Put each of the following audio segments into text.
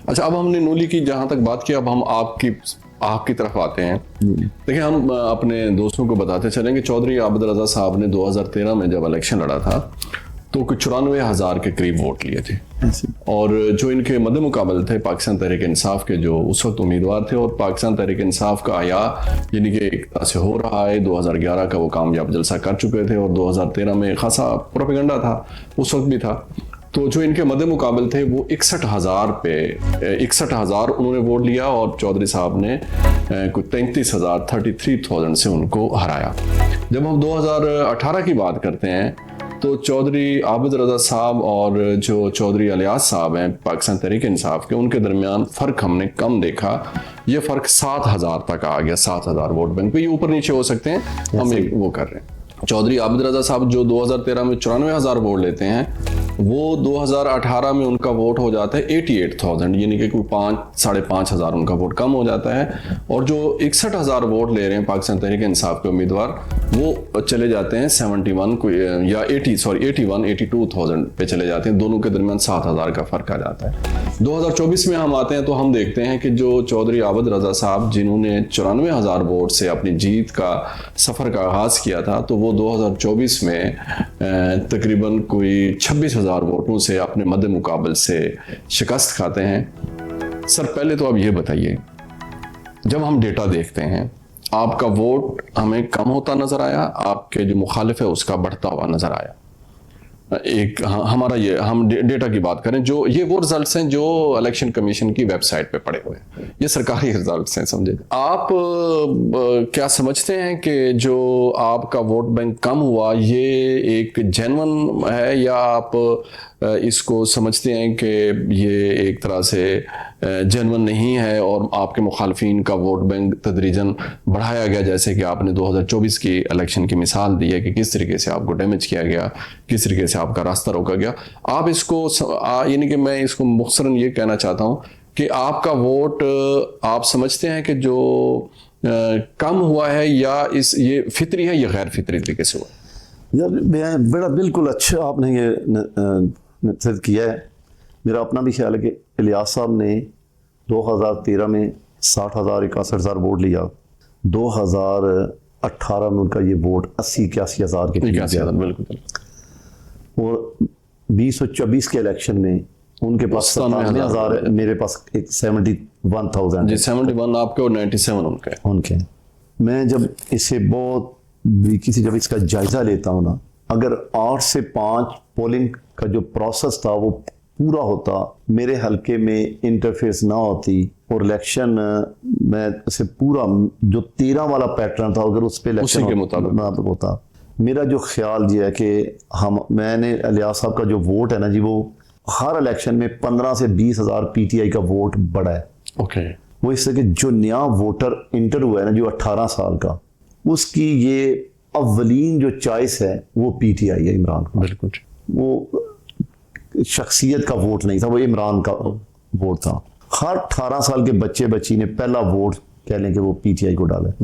اچھا اب ہم نے نولی کی جہاں تک بات کی، اب ہم آپ کی طرف آتے ہیں. دیکھیں ہم اپنے دوستوں کو بتاتے چلیں کہ چودھری عابد رضا صاحب نے 2013 میں جب الیکشن لڑا تھا تو کچھ 94,000 کے قریب ووٹ لیے تھے، اور جو ان کے مد مقابل تھے پاکستان تحریک انصاف کے جو اس وقت امیدوار تھے، اور پاکستان تحریک انصاف کا آیا یعنی کہ ایک طرح سے ہو رہا ہے. 2011 کا وہ کامیاب جلسہ کر چکے تھے، اور 2013 میں خاصا پروپیگنڈا تھا اس وقت بھی تھا. تو جو ان کے مد مقابل تھے وہ 61,000 انہوں نے ووٹ لیا، اور چودھری صاحب نے کوئی 33,000 سے ان کو ہرایا. جب ہم 2018 کی بات کرتے ہیں تو چودھری عابد رضا صاحب اور جو چودھری الیاس صاحب ہیں پاکستان تحریک انصاف کے، ان کے درمیان فرق ہم نے کم دیکھا. یہ فرق 7,000 تک آ گیا، 7,000 ووٹ بینک پہ. یہ اوپر نیچے ہو سکتے ہیں، ہم وہ کر رہے ہیں. چودھری عابد رضا صاحب جو 2013 میں 94,000 ووٹ لیتے ہیں، وہ 2018 میں ان کا ووٹ ہو جاتا ہے 88,000، یعنی کہ کوئی 5,500 ان کا ووٹ کم ہو جاتا ہے. اور جو 61,000 ووٹ لے رہے ہیں پاکستان تحریک انصاف کے امیدوار، وہ چلے جاتے ہیں 82,000 پہ چلے جاتے ہیں. دونوں کے درمیان 7,000 کا فرق آ جاتا ہے. 2024 میں ہم آتے ہیں تو ہم دیکھتے ہیں کہ جو چودھری عابد رضا صاحب جنہوں نے 94,000 ووٹ سے اپنی جیت کا سفر کا آغاز کیا تھا، تو وہ 2024 میں تقریباً کوئی 26,000 ووٹوں سے اپنے مد مقابل سے شکست کھاتے ہیں. سر پہلے تو آپ یہ بتائیے، جب ہم ڈیٹا دیکھتے ہیں آپ کا ووٹ ہمیں کم ہوتا نظر آیا، آپ کے جو مخالف ہے اس کا بڑھتا ہوا نظر آیا؟ ایک ہمارا یہ ہم ڈیٹا کی بات کریں، جو یہ وہ رزلٹس ہیں جو الیکشن کمیشن کی ویب سائٹ پہ پڑے ہوئے ہیں، یہ سرکاری رزلٹس ہیں، سمجھے. آپ کیا سمجھتے ہیں کہ جو آپ کا ووٹ بینک کم ہوا یہ ایک جینون ہے، یا آپ اس کو سمجھتے ہیں کہ یہ ایک طرح سے جینون نہیں ہے اور آپ کے مخالفین کا ووٹ بینک تدریجاً بڑھایا گیا، جیسے کہ آپ نے 2024 کی الیکشن کی مثال دی ہے کہ کس طریقے سے آپ کو ڈیمیج کیا گیا، کس طریقے سے آپ کا راستہ روکا گیا. آپ اس کو یعنی کہ میں اس کو مختصراً یہ کہنا چاہتا ہوں کہ آپ کا ووٹ آپ سمجھتے ہیں کہ جو کم ہوا ہے، یا یہ فطری ہے یا غیر فطری طریقے سے ہوا؟ بڑا بالکل اچھا آپ نے یہ نصیحت کیا ہے. میرا اپنا بھی خیال ہے کہ الیاس صاحب نے 2013 میں 60,000 61,000 ووٹ لیا، 2018 میں ان کا یہ ووٹ 80,000 کے قریب گیا، اور 2024 کے الیکشن میں ان کے پاس 97,000 ہے، میرے پاس 71,000 جی 71 آپ کے اور 97 ان کے. میں جب اسے بہت باریکی سے جب اس کا جائزہ لیتا ہوں نا، اگر 8 سے 5 پولنگ کا جو پروسیس تھا وہ پورا ہوتا، میرے حلقے میں انٹرفیس نہ ہوتی، اور الیکشن میں اسے پورا جو 13 والا پیٹرن تھا اگر اس پہ الیکشن کے مطابق ہوتا، میرا جو خیال یہ ہے کہ میں نے الیاس صاحب کا جو ووٹ ہے نا جی، وہ ہر الیکشن میں 15 سے 20,000 پی ٹی آئی کا ووٹ بڑھا ہے. وہ اس سے کہ جو نیا ووٹر انٹر ہوا ہے نا جو 18 سال کا، اس کی یہ اولین جو چوائس ہے وہ پی ٹی آئی ہے، عمران خان. بالکل وہ شخصیت کا ووٹ نہیں تھا، وہ عمران کا ووٹ تھا. ہر 18 سال کے بچے بچی نے پہلا ووٹ کہہ لیں کہ وہ پی ٹی آئی کو ڈالا ہے.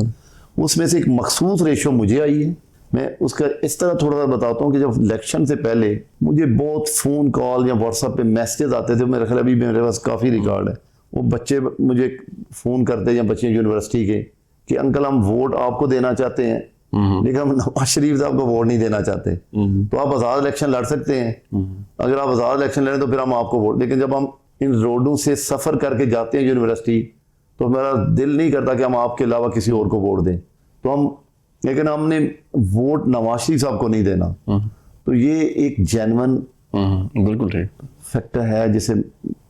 اس میں سے ایک مخصوص ریشو مجھے آئی ہے. میں اس کا اس طرح تھوڑا سا بتاتا ہوں کہ جب الیکشن سے پہلے مجھے بہت فون کال یا واٹس ایپ پہ میسیجز آتے تھے، میرے خیال ابھی میرے پاس کافی ریکارڈ ہے. وہ بچے مجھے فون کرتے یا بچے یونیورسٹی کے کہ انکل ہم ووٹ آپ کو دینا چاہتے ہیں، لیکن ہم نواز شریف صاحب کو ووٹ نہیں دینا چاہتے، تو آپ آزاد الیکشن لڑ سکتے ہیں، اگر آپ آزاد الیکشن لڑیں تو پھر ہم آپ کو ووٹ. لیکن جب ہم ان روڈوں سے سفر کر کے جاتے ہیں یونیورسٹی تو میرا دل نہیں کرتا کہ ہم آپ کے علاوہ کسی اور کو ووٹ دیں، لیکن ہم نے ووٹ نواز شریف صاحب کو نہیں دینا. تو یہ ایک جینون بالکل فیکٹر ہے جسے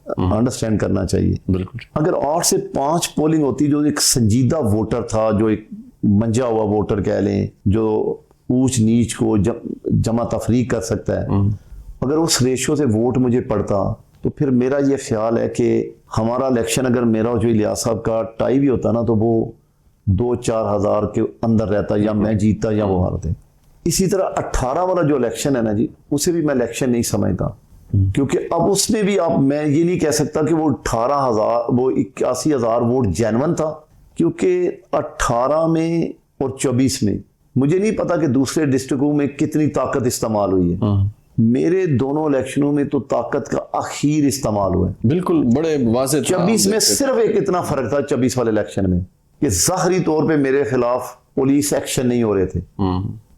انڈرسٹینڈ کرنا چاہیے. بالکل اگر 8 سے 5 پولنگ ہوتی، جو ایک سنجیدہ ووٹر تھا، جو ایک منجا ہوا ووٹر کہہ لیں، جو اونچ نیچ کو جمع تفریق کر سکتا ہے، اگر اس ریشو سے ووٹ مجھے پڑتا تو پھر میرا یہ خیال ہے کہ ہمارا الیکشن اگر میرا جو الیاس صاحب کا ٹائی بھی ہوتا نا تو وہ 2-4 ہزار کے اندر رہتا، یا میں جیتتا یا وہ ہارتے. اسی طرح 18 والا جو الیکشن ہے نا جی، اسے بھی میں الیکشن نہیں سمجھتا، کیونکہ اب اس میں بھی میں یہ نہیں کہہ سکتا کہ وہ 81,000 ووٹ جینون تھا، کیونکہ 18 میں اور 24 میں مجھے نہیں پتا کہ دوسرے ڈسٹرکٹوں میں کتنی طاقت استعمال ہوئی ہے. میرے دونوں الیکشنوں میں تو طاقت کا اخیر استعمال ہوا ہے. بالکل بڑے واضح 24 میں صرف ایک اتنا فرق تھا 24 والے الیکشن میں کہ ظاہری طور پہ میرے خلاف پولیس ایکشن نہیں ہو رہے تھے,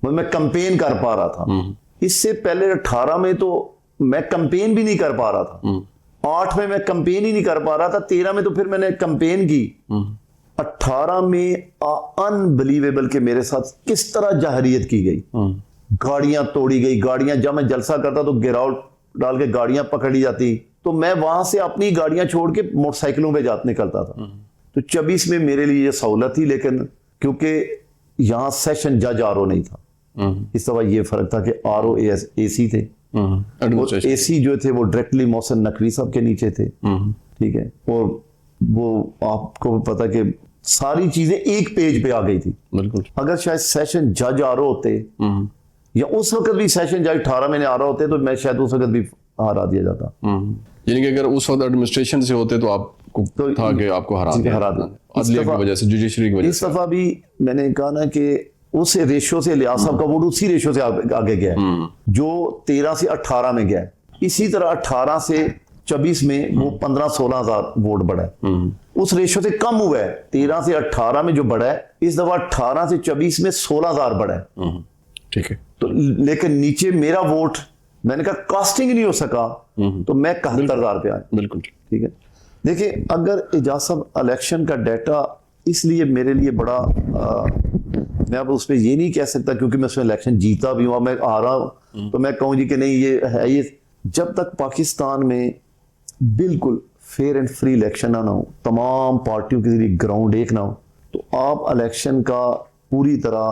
میں کمپین کر پا رہا تھا. اس سے پہلے 18 میں تو میں کمپین بھی نہیں کر پا رہا تھا, 8 میں میں کمپین ہی نہیں کر پا رہا تھا, 13 میں تو پھر میں نے کمپین کی, 18 میں انبلیویبل کہ میرے ساتھ کس طرح جہریت کی گئی, گاڑیاں توڑی گئی, گاڑیاں جب میں جلسہ کرتا تو گراؤ ڈال کے گاڑیاں پکڑی جاتی, تو میں وہاں سے اپنی گاڑیاں چھوڑ کے موٹر سائیکلوں پہ نکلتا تھا. تو 24 میں میرے لیے یہ سہولت تھی, لیکن کیونکہ یہاں سیشن جج آر او نہیں تھا, اس دفعہ یہ فرق تھا کہ آر او اے سی تھے, اے سی جو تھے وہ ڈائریکٹلی محسن نقوی صاحب کے نیچے تھے, ٹھیک ہے, اور وہ آپ کو پتا کہ ساری چیزیں ایک پیج پہ آ گئی تھی. بالکل اگر شاید سیشن جج آر او ہوتے یا اس وقت بھی سیشن جج 18 میں نے آ رہا ہوتے تو میں شاید اس وقت بھی ہرا دیا جاتا. یعنی کہ اگر اس وقت ایڈمنسٹریشن سے ہوتے تو آپ کو تھا کہ آپ کو ہرا دیا عدلیہ کی وجہ سے, جوڈیشری کی وجہ سے. اس دفعہ بھی میں نے کہا نا کہ اس ریشو سے لیاز صاحب کا ووٹ اسی ریشو سے آگے گیا ہے جو 13 سے 18 میں گیا ہے. اسی طرح 18 سے 24 میں وہ 15-16 ہزار ووٹ بڑھا ہے, اس ریشو سے کم ہوا ہے. 13 سے 18 میں جو بڑھا ہے, اس دفعہ 18 سے 24 میں 16 ہزار بڑھا ہے. ٹھیک ہے, تو لیکن نیچے میرا ووٹ میں نے کہا کاسٹنگ نہیں ہو سکا تو میں 71,000 پہ آیا. بالکل ٹھیک ہے. دیکھیں اگر اعجاز صاحب الیکشن کا ڈیٹا اس لیے میرے لیے بڑا میں اب اس میں یہ نہیں کہہ سکتا کیونکہ میں اس میں الیکشن جیتا بھی ہوں, میں آ رہا ہوں تو میں کہوں جی کہ نہیں یہ ہے, یہ جب تک پاکستان میں بالکل فیئر اینڈ فری الیکشن نہ ہو, تمام پارٹیوں کے ذریعے گراؤنڈ ایک نہ ہو, تو آپ الیکشن کا پوری طرح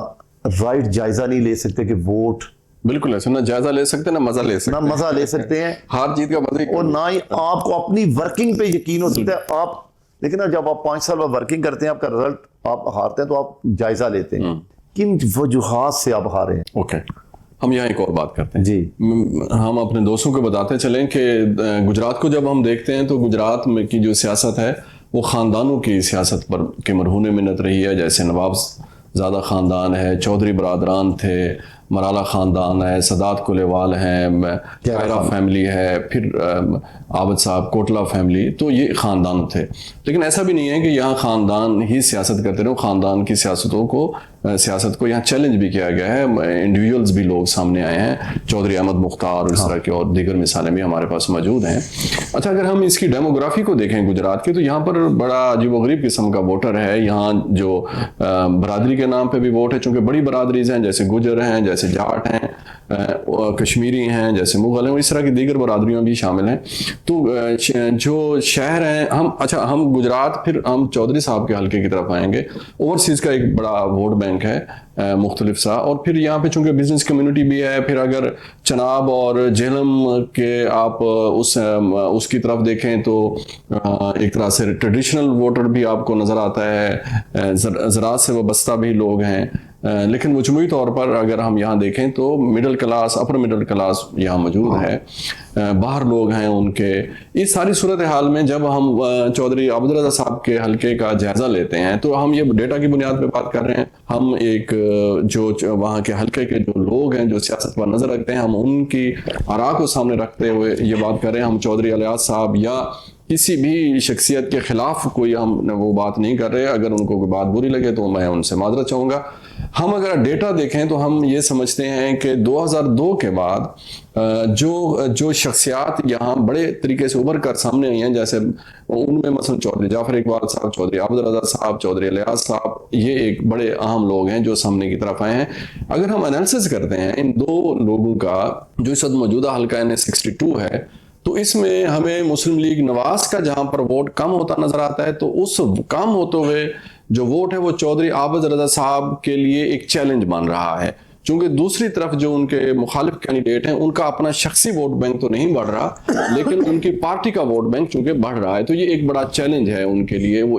رائٹ جائزہ نہیں لے سکتے کہ ووٹ بالکل ایسے نہ جائزہ لے سکتے نہ مزہ لے سکتے, نہ مزہ لے سکتے ہیں ہار جیت کا مزہ, اور نہ ہی آپ کو اپنی ورکنگ پہ یقین ہو سکتا ہے. آپ لیکن جب آپ 5 سال ورکنگ کرتے ہیں, آپ کا رزلٹ آپ ہارتے ہیں تو آپ جائزہ لیتے ہیں کن وجوہات سے آپ ہارے ہیں. اوکے, ہم یہاں ایک اور بات کرتے ہیں جی. ہم اپنے دوستوں کو بتاتے چلیں کہ گجرات کو جب ہم دیکھتے ہیں تو گجرات میں کی جو سیاست ہے وہ خاندانوں کی سیاست پر کے مرہون منت رہی ہے. جیسے نواب زادہ خاندان ہے, چودھری برادران تھے, مرالا خاندان ہے, سادات کولیوال ہیں, خیرہ فیملی ہے, پھر عابد صاحب کوٹلا فیملی, تو یہ خاندان تھے. لیکن ایسا بھی نہیں ہے کہ یہاں خاندان ہی سیاست کرتے رہے, خاندان کی سیاست کو یہاں چیلنج بھی کیا گیا ہے, انڈیویجولز بھی لوگ سامنے آئے ہیں, چودھری احمد مختار اور اس طرح کے اور دیگر مثالیں بھی ہمارے پاس موجود ہیں. اچھا, اگر ہم اس کی ڈیموگرافی کو دیکھیں گجرات کی, تو یہاں پر بڑا عجیب و غریب قسم کا ووٹر ہے. یہاں جو برادری کے نام پہ بھی ووٹ ہے, چونکہ بڑی برادریز ہیں جیسے گجر ہیں, جیسے جاٹ ہیں, کشمیری ہیں, جیسے مغل ہیں, اس طرح کی دیگر برادریاں بھی شامل ہیں. تو جو شہر ہیں ہم گجرات, پھر ہم چودھری صاحب کے حلقے کی طرف آئیں گے. اوورسیز کا ایک بڑا ووٹ بینک ہے مختلف سا, اور پھر یہاں پہ چونکہ بزنس کمیونٹی بھی ہے. پھر اگر چناب اور جہلم کے آپ اس کی طرف دیکھیں تو ایک طرح سے ٹریڈیشنل ووٹر بھی آپ کو نظر آتا ہے, زراعت سے وابستہ بھی لوگ ہیں. لیکن مجموعی طور پر اگر ہم یہاں دیکھیں تو middle class, upper middle class یہاں موجود ہے, باہر لوگ ہیں ان کے. اس ساری صورتحال میں جب ہم چودھری عابد رضا صاحب کے حلقے کا جائزہ لیتے ہیں تو ہم یہ ڈیٹا کی بنیاد پہ بات کر رہے ہیں. ہم ایک جو وہاں کے حلقے کے جو لوگ ہیں جو سیاست پر نظر رکھتے ہیں, ہم ان کی آراء کو سامنے رکھتے ہوئے یہ بات کر رہے ہیں. ہم چودھری الیاس صاحب یا کسی بھی شخصیت کے خلاف کوئی ہم وہ بات نہیں کر رہے. اگر ان کو کوئی بات بری لگے تو میں ان سے معذرت چاہوں گا. ہم اگر ڈیٹا دیکھیں تو ہم یہ سمجھتے ہیں کہ 2002 کے بعد جو شخصیات یہاں بڑے طریقے سے ابھر کر سامنے آئی ہیں, جیسے ان میں مثلا چودھری جعفر اقبال صاحب, چودھری عابد رضا صاحب, چودھری الیاس صاحب, یہ ایک بڑے اہم لوگ ہیں جو سامنے کی طرف آئے ہیں. اگر ہم انالیسس کرتے ہیں ان دو لوگوں کا جو اس وقت موجودہ حلقہ N62 ہے, تو اس میں ہمیں مسلم لیگ نواز کا جہاں پر ووٹ کم ہوتا نظر آتا ہے, تو اس کم ہوتے ہوئے جو ووٹ ہے وہ چودھری عابد رضا صاحب کے لیے ایک چیلنج بن رہا ہے. چونکہ دوسری طرف جو ان کے مخالف کینڈیڈیٹ ہیں ان کا اپنا شخصی ووٹ بینک تو نہیں بڑھ رہا لیکن ان کی پارٹی کا ووٹ بینک چونکہ بڑھ رہا ہے, تو یہ ایک بڑا چیلنج ہے ان کے لیے. وہ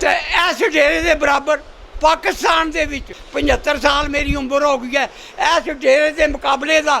ਤੇ ਇਸ ਡੇਰੇ ਦੇ ਬਰਾਬਰ ਪਾਕਿਸਤਾਨ ਦੇ ਵਿੱਚ 75 ਸਾਲ ਮੇਰੀ ਉਮਰ ਹੋ ਗਈ ਹੈ, ਇਸ ਡੇਰੇ ਦੇ ਮੁਕਾਬਲੇ ਦਾ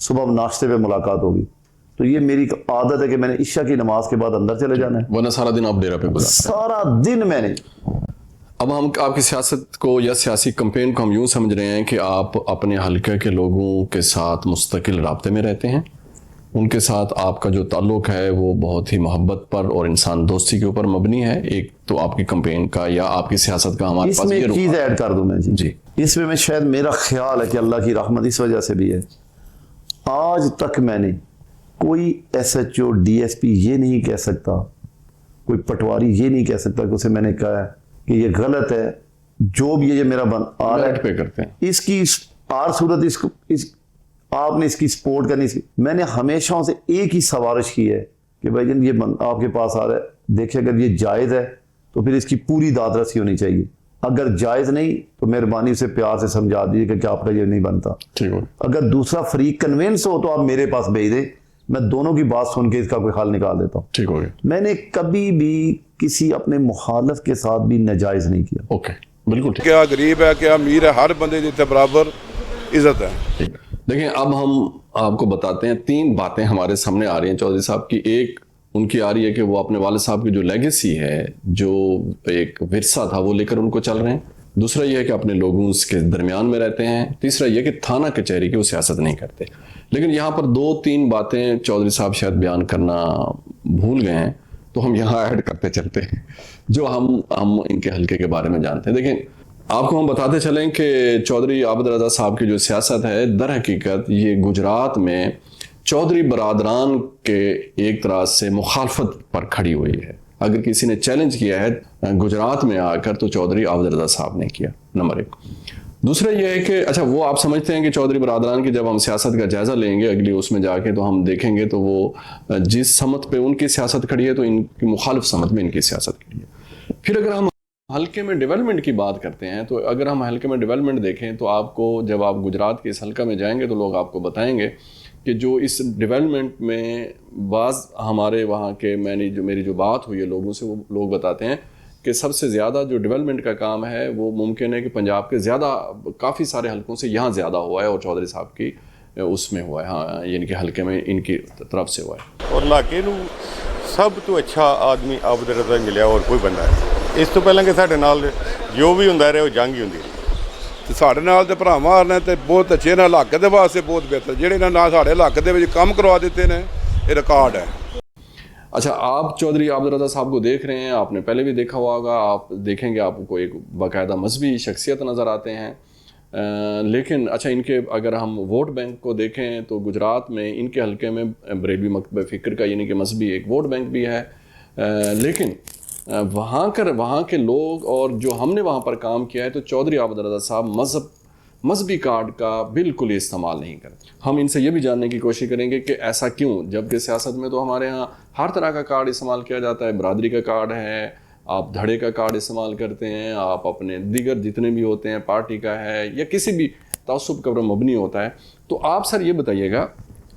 صبح ناشتے پہ ملاقات ہوگی. تو یہ میری عادت ہے کہ میں نے عشاء کی نماز کے بعد اندر چلے جانا ہے, ورنہ سارا دن آپ ڈیرا پہ گزارتے ہیں. سارا دن میں نے. اب ہم آپ کی سیاست کو یا سیاسی کمپین کو ہم یوں سمجھ رہے ہیں کہ آپ اپنے حلقے کے لوگوں کے ساتھ مستقل رابطے میں رہتے ہیں, ان کے ساتھ آپ کا جو تعلق ہے وہ بہت ہی محبت پر اور انسان دوستی کے اوپر مبنی ہے. ایک تو آپ کی کمپین کا یا آپ کی سیاست کا ہمارے اس پاس میں یہ ایک چیز ایڈ کر دوں میں جی. اس میں شاید میرا خیال ہے کہ اللہ کی رحمت اس وجہ سے بھی ہے, آج تک میں نے کوئی S H O D S P یہ نہیں کہہ سکتا, کوئی پٹواری یہ نہیں کہہ سکتا کہ اسے میں نے کہا ہے کہ یہ غلط ہے, جو بھی یہ میرا بن آ رہا پہ کرتے ہیں اس کی ہر صورت آپ نے اس کی سپورٹ کرنی. میں نے ہمیشہ سے ایک ہی سفارش کی ہے کہ بھائی جان یہ آپ کے پاس آ رہا ہے, دیکھیں اگر یہ جائز ہے تو پھر اس کی پوری داد رسی ہونی چاہیے, اگر جائز نہیں تو مہربانی اسے پیار سے سمجھا دیجیے کہ آپ کا یہ نہیں بنتا. اگر دوسرا فریق کنوینس ہو تو آپ میرے پاس بھیج دیں, میں دونوں کی بات سن کے اس کا کوئی حل نکال دیتا ہوں. ٹھیک ہو گیا. میں نے کبھی بھی کسی اپنے مخالف کے ساتھ بھی ناجائز نہیں کیا. اوکے بالکل ٹھیک. کیا غریب ہے کیا امیر ہے, ہر بندے جتنے برابر عزت ہے. دیکھیں اب ہم آپ کو بتاتے ہیں 3 باتیں ہمارے سامنے آ رہی ہیں چودھری صاحب کی. ایک ان کی آ رہی ہے کہ وہ اپنے والد صاحب کی جو لیگیسی ہے, جو ایک ورثہ تھا وہ لے کر ان کو چل رہے ہیں. دوسرا یہ ہے کہ اپنے لوگوں کے درمیان میں رہتے ہیں. تیسرا یہ کہ تھانہ کچہری کی وہ سیاست نہیں کرتے. لیکن یہاں پر 2-3 باتیں چودھری صاحب شاید بیان کرنا بھول گئے ہیں, تو ہم یہاں ایڈ کرتے چلتے ہیں جو ہم ان کے حلقے کے بارے میں جانتے ہیں. دیکھیں آپ کو ہم بتاتے چلیں کہ چودھری عابد رضا صاحب کی جو سیاست ہے در حقیقت یہ گجرات میں چودھری برادران کے ایک طرح سے مخالفت پر کھڑی ہوئی ہے. اگر کسی نے چیلنج کیا ہے گجرات میں آ کر تو چودھری عابد رضا صاحب نے کیا, نمبر 1. دوسرا یہ ہے کہ اچھا وہ آپ سمجھتے ہیں کہ چودھری برادران کی جب ہم سیاست کا جائزہ لیں گے اگلی اس میں جا کے تو ہم دیکھیں گے تو وہ جس سمت پہ ان کی سیاست کھڑی ہے تو ان کی مخالف سمت میں ان کی سیاست کھڑی ہے. پھر اگر ہم حلقے میں ڈیولپمنٹ کی بات کرتے ہیں تو اگر ہم حلقے میں ڈیولپمنٹ دیکھیں تو آپ کو جب آپ گجرات کے اس حلقہ میں جائیں گے تو لوگ آپ کو بتائیں گے کہ جو اس ڈیولپمنٹ میں بعض ہمارے وہاں کے میری جو بات ہوئی ہے لوگوں سے, وہ لوگ بتاتے ہیں کہ سب سے زیادہ جو ڈیولپمنٹ کا کام ہے وہ ممکن ہے کہ پنجاب کے کافی سارے حلقوں سے یہاں زیادہ ہوا ہے اور چودھری صاحب کی اس میں ہوا ہے, ہاں یعنی کہ حلقے میں ان کی طرف سے ہوا ہے. اور علاقے نو سب تو اچھا آدمی عابد رضا ملیا اور کوئی بندہ ہے. اس تو پہلے کہ ساڈے نال جو بھی ہوندا رہے وہ جنگ ہی ہوندی ہے. ساڈے نال تے بھرا مارنے تے بہت اچھے نے, علاقے دے واسطے بہت بہتر. جہڑے نال ساڈے علاقے دے وچ کام کروا دیتے نے یہ ریکارڈ ہے. اچھا آپ چودھری عابد رضا صاحب کو دیکھ رہے ہیں, آپ نے پہلے بھی دیکھا ہوا ہوگا, آپ دیکھیں گے آپ کو ایک باقاعدہ مذہبی شخصیت نظر آتے ہیں. لیکن اچھا ان کے اگر ہم ووٹ بینک کو دیکھیں تو گجرات میں ان کے حلقے میں بریلوی مکتبہ فکر کا یعنی کہ مذہبی ایک ووٹ بینک بھی ہے. لیکن وہاں کے لوگ اور جو ہم نے وہاں پر کام کیا ہے تو چودھری عابد رضا صاحب مذہبی کارڈ کا بالکل ہی استعمال نہیں کرتے. ہم ان سے یہ بھی جاننے کی کوشش کریں گے کہ ایسا کیوں, جبکہ سیاست میں تو ہمارے ہاں ہر طرح کا کارڈ استعمال کیا جاتا ہے. برادری کا کارڈ ہے, آپ دھڑے کا کارڈ استعمال کرتے ہیں, آپ اپنے دیگر جتنے بھی ہوتے ہیں پارٹی کا ہے یا کسی بھی تعصب پر مبنی ہوتا ہے. تو آپ سر یہ بتائیے گا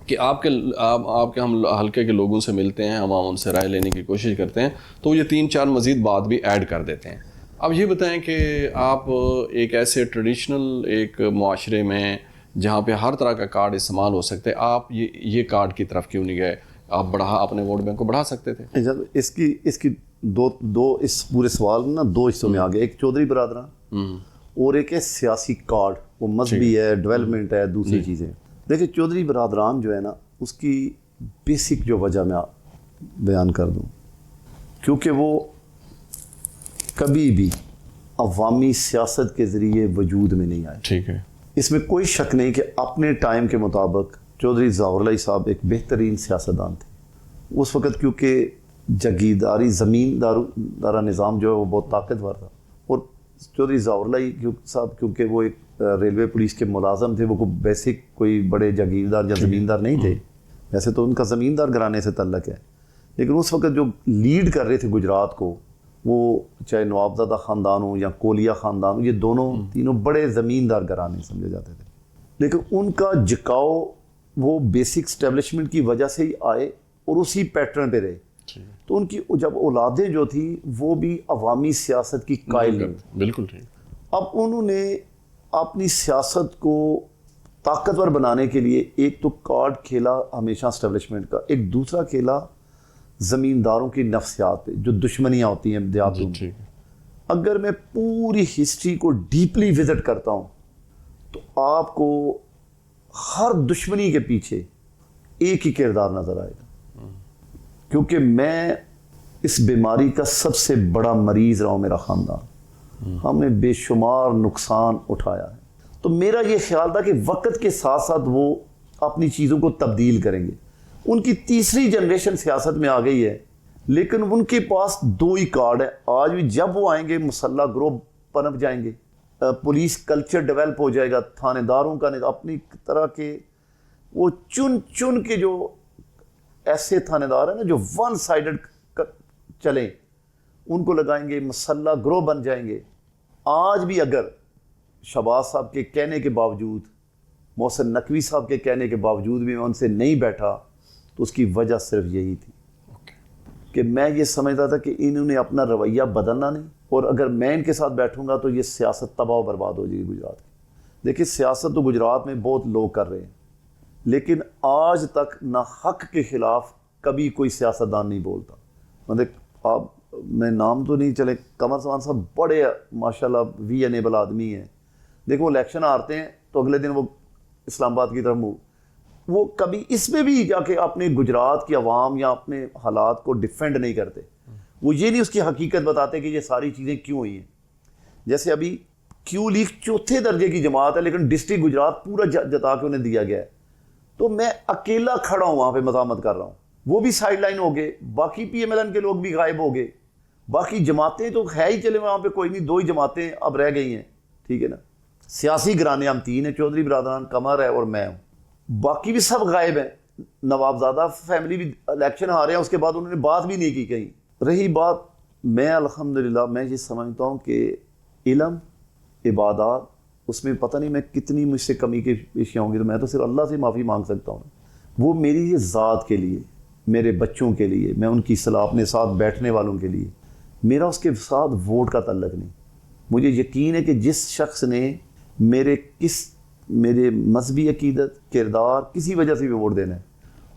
کہ آپ کے ہم حلقے کے لوگوں سے ملتے ہیں, ہم ان سے رائے لینے کی کوشش کرتے ہیں تو یہ 3-4 مزید بات بھی ایڈ کر دیتے ہیں. اب یہ بتائیں کہ آپ ایک ایسے ٹریڈیشنل ایک معاشرے میں جہاں پہ ہر طرح کا کارڈ استعمال ہو سکتے, آپ یہ کارڈ کی طرف کیوں نہیں گئے؟ آپ اپنے ووٹ بینک کو بڑھا سکتے تھے. اس کی دو اس پورے سوال میں 2 حصوں میں آ گئے. ایک چودھری برادران اور ایک ہے سیاسی کارڈ, وہ مذہبی ہے, ڈیولپمنٹ ہے, دوسری چیزیں. دیکھیں چودھری برادران جو ہے نا اس کی بیسک جو وجہ میں بیان کر دوں, کیونکہ وہ کبھی بھی عوامی سیاست کے ذریعے وجود میں نہیں آئے. ٹھیک ہے, اس میں کوئی شک نہیں کہ اپنے ٹائم کے مطابق چودھری ظہور علیہ صاحب ایک بہترین سیاستدان تھے. اس وقت کیونکہ جگیرداری زمیندارہ نظام جو ہے وہ بہت طاقتور تھا, اور چودھری ظہور علیہ صاحب کیونکہ وہ ایک ریلوے پولیس کے ملازم تھے, وہ بیسک کوئی بڑے جاگیردار یا زمیندار نہیں تھے. ویسے تو ان کا زمیندار گھرانے سے تعلق ہے, لیکن اس وقت جو لیڈ کر رہے تھے گجرات کو, وہ چاہے نوابزادہ خاندان ہو یا کولیا خاندان ہو, یہ تینوں بڑے زمیندار گھرانے سمجھے جاتے تھے. لیکن ان کا جھکاؤ وہ بیسک اسٹیبلشمنٹ کی وجہ سے ہی آئے اور اسی پیٹرن پہ رہے. تو ان کی جب اولادیں جو تھی وہ بھی عوامی سیاست کی قائل نہیں. بالکل ٹھیک. اب انہوں نے اپنی سیاست کو طاقتور بنانے کے لیے ایک تو کارڈ کھیلا ہمیشہ اسٹیبلشمنٹ کا، ایک دوسرا کھیلا زمینداروں کی نفسیات پہ جو دشمنیاں ہوتی ہیں دیہاتوں میں. اگر میں پوری ہسٹری کو ڈیپلی وزٹ کرتا ہوں تو آپ کو ہر دشمنی کے پیچھے ایک ہی کردار نظر آئے گا، کیونکہ میں اس بیماری کا سب سے بڑا مریض رہا ہوں، میرا خاندان، ہم نے بے شمار نقصان اٹھایا ہے. تو میرا یہ خیال تھا کہ وقت کے ساتھ ساتھ وہ اپنی چیزوں کو تبدیل کریں گے. ان کی تیسری جنریشن سیاست میں آ گئی ہے، لیکن ان کے پاس 2 ہی کارڈ ہے. آج بھی جب وہ آئیں گے مسلح گروہ پنپ جائیں گے، پولیس کلچر ڈیولپ ہو جائے گا، تھانے داروں کا اپنی طرح کے وہ چن کے جو ایسے تھانے دار ہیں نا جو ون سائیڈڈ چلیں، ان کو لگائیں گے، مسلح گروہ بن جائیں گے. آج بھی اگر شہباز صاحب کے کہنے کے باوجود، محسن نقوی صاحب کے کہنے کے باوجود بھی میں ان سے نہیں بیٹھا تو اس کی وجہ صرف یہی تھی کہ میں یہ سمجھتا تھا کہ انہوں نے اپنا رویہ بدلنا نہیں، اور اگر میں ان کے ساتھ بیٹھوں گا تو یہ سیاست تباہ و برباد ہو جائے گی گجرات کی. دیکھیں سیاست تو گجرات میں بہت لوگ کر رہے ہیں، لیکن آج تک نہ حق کے خلاف کبھی کوئی سیاستدان نہیں بولتا. مطلب آپ میں نام تو نہیں چلے، قمر سمان صاحب بڑے ماشاءاللہ وی انیبل آدمی ہیں. دیکھو الیکشن ہارتے ہیں تو اگلے دن وہ اسلام آباد کی طرف وہ کبھی اس میں بھی جا کے اپنے گجرات کی عوام یا اپنے حالات کو ڈیفینڈ نہیں کرتے. وہ یہ نہیں اس کی حقیقت بتاتے کہ یہ ساری چیزیں کیوں ہوئی ہیں. جیسے ابھی کیو لیگ 4تھے درجے کی جماعت ہے، لیکن ڈسٹرکٹ گجرات پورا جتا کے انہیں دیا گیا ہے، تو میں اکیلا کھڑا ہوں وہاں پہ مزاحمت کر رہا ہوں. وہ بھی سائڈ لائن ہو گئے، باقی پی ایم ایل این کے لوگ بھی غائب ہو گئے، باقی جماعتیں تو ہے ہی چلے وہاں پہ کوئی نہیں، 2 ہی جماعتیں اب رہ گئی ہیں. ٹھیک ہے نا، سیاسی گھرانے ہم 3 ہیں، چودھری برادران، قمر ہے اور میں ہوں، باقی بھی سب غائب ہیں. نوابزادہ فیملی بھی الیکشن ہارے ہیں، اس کے بعد انہوں نے بات بھی نہیں کی کہیں. رہی بات، میں الحمدللہ میں یہ سمجھتا ہوں کہ علم، عبادات، اس میں پتہ نہیں میں کتنی مجھ سے کمی کے پیشیاں ہوں گی، تو میں تو صرف اللہ سے معافی مانگ سکتا ہوں. وہ میری یہ ذات کے لیے، میرے بچوں کے لیے، میں ان کی اصلاح، اپنے ساتھ بیٹھنے والوں کے لیے، میرا اس کے ساتھ ووٹ کا تعلق نہیں. مجھے یقین ہے کہ جس شخص نے میرے مذہبی عقیدت، کردار، کسی وجہ سے بھی ووٹ دینا ہے،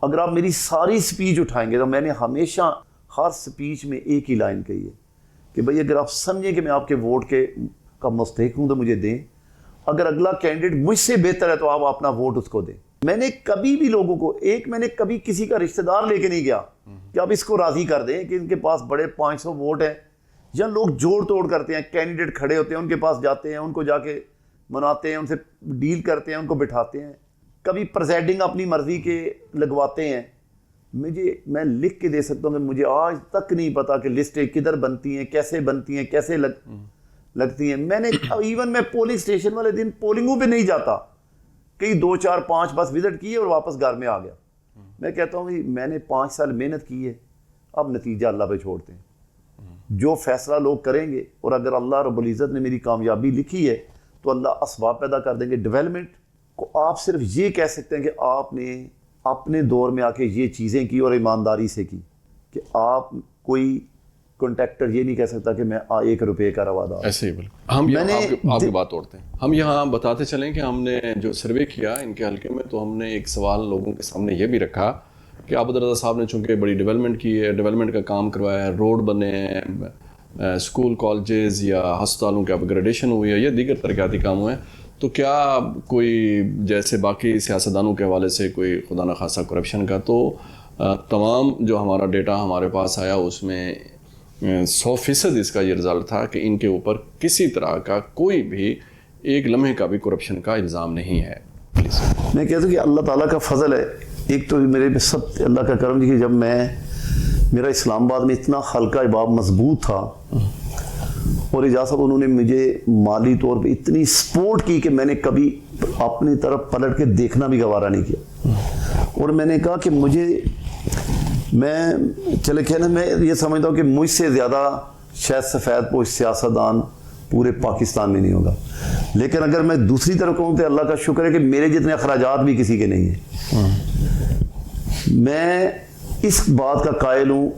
اگر آپ میری ساری سپیچ اٹھائیں گے تو میں نے ہمیشہ ہر سپیچ میں ایک ہی لائن کہی ہے کہ بھئی اگر آپ سمجھیں کہ میں آپ کے ووٹ کا مستحق ہوں تو مجھے دیں، اگر اگلا کینڈیڈیٹ مجھ سے بہتر ہے تو آپ اپنا ووٹ اس کو دیں. میں نے کبھی بھی لوگوں کو، میں نے کبھی کسی کا رشتہ دار لے کے نہیں گیا کہ آپ اس کو راضی کر دیں کہ ان کے پاس بڑے 500 ووٹ ہیں، یا لوگ جوڑ توڑ کرتے ہیں، کینڈیڈیٹ کھڑے ہوتے ہیں، ان کے پاس جاتے ہیں، ان کو جا کے مناتے ہیں، ان سے ڈیل کرتے ہیں، ان کو بٹھاتے ہیں، کبھی پریزائڈنگ اپنی مرضی کے لگواتے ہیں. میں لکھ کے دے سکتا ہوں کہ مجھے آج تک نہیں پتا کہ لسٹیں کدھر بنتی ہیں، کیسے لگتی ہیں. میں نے ایون میں پولنگ اسٹیشن والے دن پولنگوں پہ نہیں جاتا، کئی 2 4 5 بس وزٹ کیے اور واپس گھر میں آ گیا. میں کہتا ہوں میں نے 5 سال محنت کی ہے، اب نتیجہ اللہ پہ چھوڑتے ہیں. جو فیصلہ لوگ کریں گے، اور اگر اللہ رب العزت نے میری کامیابی لکھی ہے تو اللہ اسباب پیدا کر دیں گے. ڈیولپمنٹ کو آپ صرف یہ کہہ سکتے ہیں کہ آپ نے اپنے دور میں آ کے یہ چیزیں کی اور ایمانداری سے کی، کہ آپ کوئی کنٹریکٹر یہ نہیں کہہ سکتا کہ میں 1 روپے کا روادار. ایسے ہی بالکل. ہم آپ کی بات توڑتے ہیں. ہم یہاں بتاتے چلیں کہ ہم نے جو سروے کیا ان کے حلقے میں، تو ہم نے ایک سوال لوگوں کے سامنے یہ بھی رکھا کہ عابد رضا صاحب نے چونکہ بڑی ڈیولپمنٹ کی ہے، ڈیولپمنٹ کا کام کروایا ہے، روڈ بنے ہیں، اسکول کالجز یا ہسپتالوں کے اپ گریڈیشن ہوئی ہے، یا دیگر ترقیاتی کام ہوئے ہیں، تو کیا کوئی جیسے باقی سیاستدانوں کے حوالے سے کوئی خدا نخواستہ کرپشن کا، تو تمام جو ہمارا ڈیٹا ہمارے پاس آیا اس میں 100% اس کا یہ رزلٹ تھا کہ ان کے اوپر کسی طرح کا کوئی بھی ایک لمحے کا بھی کرپشن کا الزام نہیں ہے. پلیز. میں کہتا ہوں کہ اللہ تعالیٰ کا فضل ہے. ایک تو میرے پہ سب اللہ کا کرم کہ جب میرا اسلام آباد میں اتنا حلقہ احباب مضبوط تھا، اور اجازت صاحب انہوں نے مجھے مالی طور پہ اتنی سپورٹ کی کہ میں نے کبھی اپنی طرف پلٹ کے دیکھنا بھی گوارا نہیں کیا. اور میں نے کہا کہ میں یہ سمجھتا ہوں کہ مجھ سے زیادہ شاید سفید پوش سیاستدان پورے پاکستان میں نہیں ہوگا، لیکن اگر میں دوسری طرف کہوں تو اللہ کا شکر ہے کہ میرے جتنے اخراجات بھی کسی کے نہیں ہیں. میں اس بات کا قائل ہوں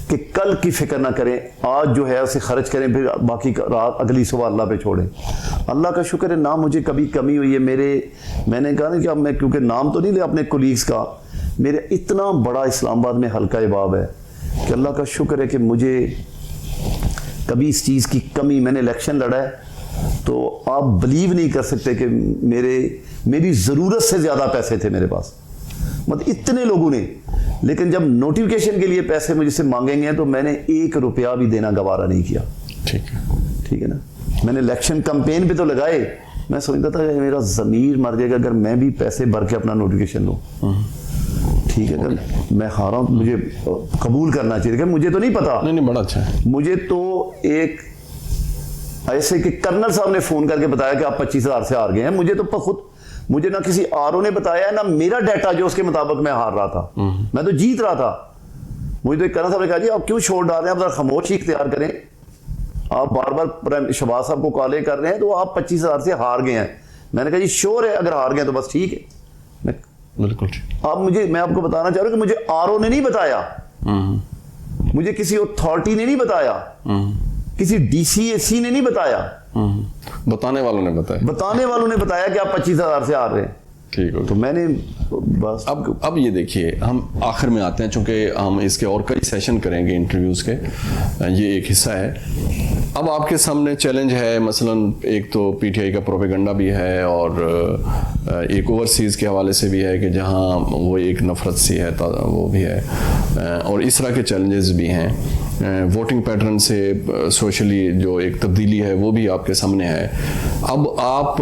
کہ کل کی فکر نہ کریں, آج جو ہے اسے خرچ کریں, پھر باقی رات اگلی صبح اللہ پہ چھوڑیں. اللہ کا شکر ہے نہ مجھے کبھی کمی ہوئی ہے. میں نے کہا نا کہ اب میں کیونکہ نام تو نہیں لیا اپنے کولیگز کا, میرے اتنا بڑا اسلام آباد میں حلقہ باب ہے کہ اللہ کا شکر ہے کہ مجھے کبھی اس چیز کی کمی, میں نے الیکشن لڑا ہے تو آپ بلیو نہیں کر سکتے کہ میری ضرورت سے زیادہ پیسے تھے میرے پاس, مطلب اتنے لوگوں نے. لیکن جب نوٹیفیکیشن کے لیے پیسے مجھ سے مانگیں گے تو میں نے 1 روپیہ بھی دینا گوارا نہیں کیا. ٹھیک ہے نا. میں نے الیکشن کمپین پہ تو لگائے, میں سوچتا تھا کہ میرا ضمیر مر جائے گا اگر میں بھی پیسے بھر کے اپنا نوٹیفیکیشن لوں. ٹھیک ہے, اگر میں ہارا ہوں مجھے قبول کرنا چاہیے. کہ مجھے تو نہیں پتا, نہیں بڑا اچھا ہے. مجھے تو ایک ایسے کہ کرنل صاحب نے فون کر کے بتایا کہ آپ 25,000 سے ہار گئے ہیں. مجھے نہ کسی RO نے بتایا, نہ میرا ڈیٹا جو اس کے مطابق میں ہار رہا تھا, میں تو جیت رہا تھا. مجھے تو ایک کرنل صاحب نے کہا جی آپ کیوں چھوڑ ڈال رہے ہیں, آپ ذرا خاموشی اختیار کریں, آپ بار بار شہباز صاحب کو کالیں کر رہے ہیں تو آپ 25,000 سے ہار گئے ہیں. میں نے کہا جی شور ہے, اگر ہار گئے تو بس ٹھیک ہے. بالکل. میں آپ کو بتانا چاہ رہا ہوں کہ مجھے RO نے نہیں بتایا, مجھے کسی اتھارٹی نے نہیں بتایا, کسی DCAC نے نہیں بتایا, بتانے والوں نے بتایا کہ آپ 25,000 سے آ رہے ہیں. ٹھیک ہو. تو میں نے بس اب یہ دیکھیے, ہم آخر میں آتے ہیں چونکہ ہم اس کے اور کئی سیشن کریں گے انٹرویوز کے, یہ ایک حصہ ہے. اب آپ کے سامنے چیلنج ہے, مثلا ایک تو PTI کا پروپیگنڈا بھی ہے اور ایک اوورسیز کے حوالے سے بھی ہے کہ جہاں وہ ایک نفرت سی ہے وہ بھی ہے, اور اس طرح کے چیلنجز بھی ہیں. ووٹنگ پیٹرن سے سوشلی جو ایک تبدیلی ہے وہ بھی آپ کے سامنے ہے. اب آپ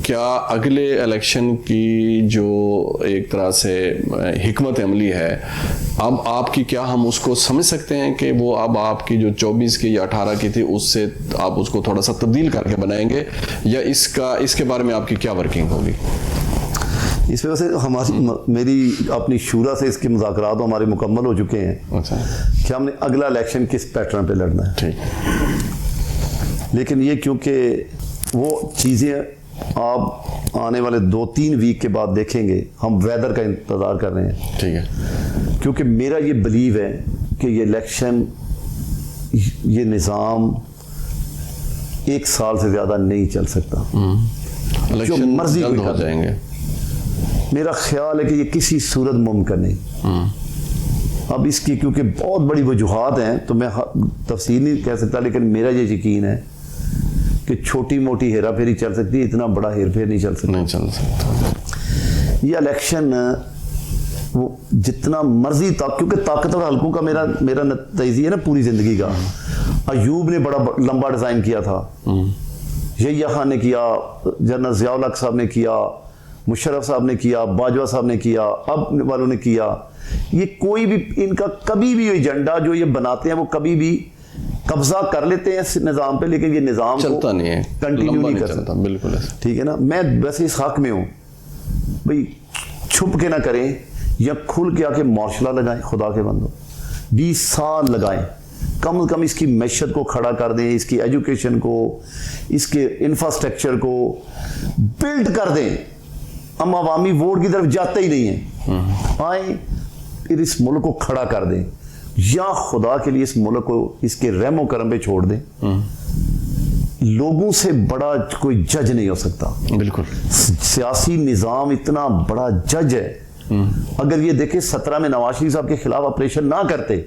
کیا اگلے الیکشن کی جو ایک طرح سے حکمت عملی ہے, اب آپ کی کیا ہم اس کو سمجھ سکتے ہیں کہ وہ اب آپ کی جو 24 کی یا 18 کی تھی اس سے آپ اس کو تھوڑا سا تبدیل کر کے بنائیں گے, یا اس کے بارے میں آپ کی کیا ورکنگ ہوگی؟ اس وجہ سے میری اپنی شورا سے اس کے مذاکرات ہمارے مکمل ہو چکے ہیں کہ ہم نے اگلا الیکشن کس پیٹرن پہ لڑنا ہے. لیکن یہ کیونکہ وہ چیزیں آپ آنے والے 2-3 ویک کے بعد دیکھیں گے, ہم ویدر کا انتظار کر رہے ہیں. ٹھیک ہے. کیونکہ میرا یہ بلیو ہے کہ یہ الیکشن, یہ نظام 1 سال سے زیادہ نہیں چل سکتا. جو مرضی ہو جائیں گے. میرا خیال ہے کہ یہ کسی صورت ممکن نہیں. اب اس کی کیونکہ بہت بڑی وجوہات ہیں تو میں تفصیل نہیں کہہ سکتا, لیکن میرا یہ یقین ہے کہ چھوٹی موٹی ہیرا پھیری چل سکتی ہے, اتنا بڑا ہیر پھیر نہیں چل سکتا. یہ الیکشن وہ جتنا مرضی کیونکہ طاقتور حلقوں کا میرا تجزیہ ہے نا پوری زندگی کا. ایوب نے بڑا لمبا ڈیزائن کیا تھا, یحییٰ خان نے کیا, جنرل ضیاء الحق صاحب نے کیا, مشرف صاحب نے کیا, باجوہ صاحب نے کیا, اب والوں نے کیا. یہ کوئی بھی ان کا کبھی بھی ایجنڈا جو یہ بناتے ہیں وہ کبھی بھی قبضہ کر لیتے ہیں اس نظام پہ, لیکن یہ نظام چلتا نہیں ہے, کنٹینیو نہیں کر سکتا. بالکل. ٹھیک ہے نا. میں ویسے اس حق میں ہوں بھئی, چھپ کے نہ کریں یا کھل کے آ کے معاشرہ لگائیں. خدا کے بندو 20 سال لگائیں, کم از کم اس کی معیشت کو کھڑا کر دیں, اس کی ایجوکیشن کو, اس کے انفراسٹرکچر کو بلڈ کر دیں. ہم عوامی ووٹ کی طرف جاتے ہی نہیں ہیں. آئیں پھر اس ملک کو کھڑا کر دیں, یا خدا کے لیے اس ملک کو اس کے رحم و کرم پہ چھوڑ دیں. لوگوں سے بڑا کوئی جج نہیں ہو سکتا. بالکل. سیاسی نظام اتنا بڑا جج ہے. اگر یہ دیکھیں 17 میں نواز شریف صاحب کے خلاف آپریشن نہ کرتے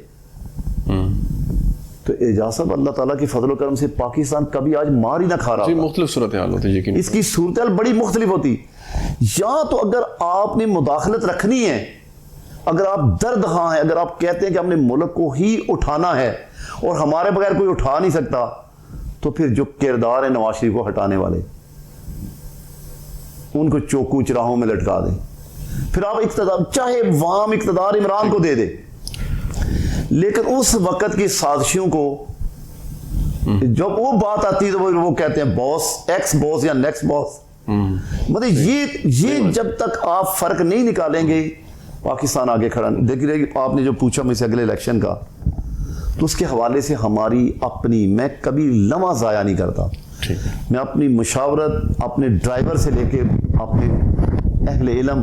تو اعجاز صاحب اللہ تعالیٰ کے فضل و کرم سے پاکستان کبھی آج مار ہی نہ کھا رہا ہوتا. مختلف صورتحال ہوتی ہے, اس کی صورتحال بڑی مختلف ہوتی. یا تو اگر آپ نے مداخلت رکھنی ہے, اگر آپ درد ہاں ہیں, اگر آپ کہتے ہیں کہ ہم نے ملک کو ہی اٹھانا ہے اور ہمارے بغیر کوئی اٹھا نہیں سکتا, تو پھر جو کردار ہے نواز شریف کو ہٹانے والے ان کو چوکو چراہوں میں لٹکا دیں. پھر آپ اقتدار, چاہے وام اقتدار عمران کو دے دے, لیکن اس وقت کی سازشوں کو جب وہ بات آتی ہے تو وہ کہتے ہیں باس, ایکس باس یا نیکسٹ باس. مطلب یہ جب تک آپ فرق نہیں نکالیں گے پاکستان آگے کھڑا نہیں. دیکھیے آپ نے جو پوچھا مجھ سے اگلے الیکشن کا, تو اس کے حوالے سے ہماری اپنی, میں کبھی لمحہ ضائع نہیں کرتا. میں اپنی مشاورت اپنے ڈرائیور سے لے کے اپنے اہل علم